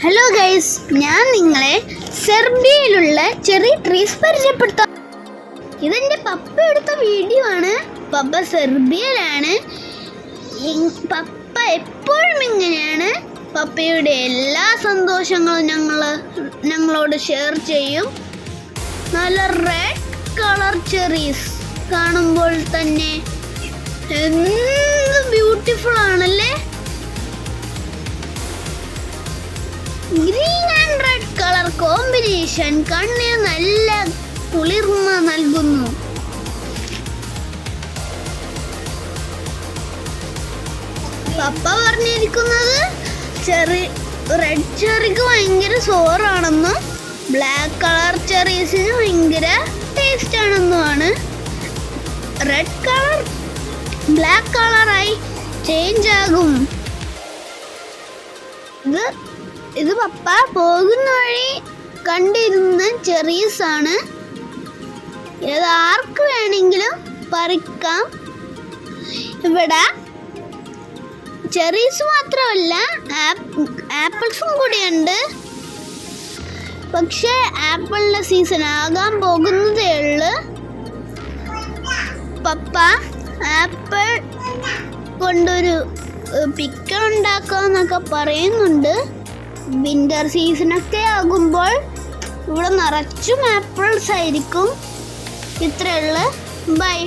Hello guys, ഞാൻ നിങ്ങളെ സെർബിയയിലുള്ള cherry trees പരിചയപ്പെടുത്താം. ഇതെൻ്റെ പപ്പ എടുത്ത വീഡിയോ ആണ്. പപ്പ സെർബിയയിലാണ്. പപ്പ എപ്പോഴും ഇങ്ങനെയാണ്. പപ്പയുടെ എല്ലാ സന്തോഷങ്ങളും ഞങ്ങളോട് ഷെയർ ചെയ്യും. നല്ല റെഡ് കളർ ചെറീസ് കാണുമ്പോൾ തന്നെ എന്ത് ബ്യൂട്ടിഫുൾ ആണല്ലേ. Green and red colour combination കണ്ണിന് നല്ല കുളിർമ നൽകുന്നു. പപ്പ പറഞ്ഞിരിക്കുന്നത് റെഡ് ചെറിക്ക് ഭയങ്കര സോറാണെന്നും ബ്ലാക്ക് കളർ ചെറീസിന് ഭയങ്കര ടേസ്റ്റ് ആണെന്നുമാണ്. റെഡ് കളർ ബ്ലാക്ക് കളറായി ചേഞ്ച് ആകും. ഇത് പപ്പ പോകുന്ന വഴി കണ്ടിരുന്ന ചെറീസ് ആണ്. ഇത് ആർക്ക് വേണമെങ്കിലും പറിക്കാം. ഇവിടെ ചെറീസ് മാത്രമല്ല ആപ്പിൾസും കൂടിയുണ്ട്. പക്ഷേ ആപ്പിളിൻ്റെ സീസൺ ആകാൻ പോകുന്നതേ ഉള്ളൂ. പപ്പ ആപ്പിൾ കൊണ്ടൊരു പിക്കിൾ ഉണ്ടാക്കാമെന്നൊക്കെ പറയുന്നുണ്ട്. വിൻ്റർ സീസണൊക്കെ ആകുമ്പോൾ ഇവിടെ നിറച്ചും ആപ്പിൾസ് ആയിരിക്കും. ഇത്രയുള്ള ബൈ.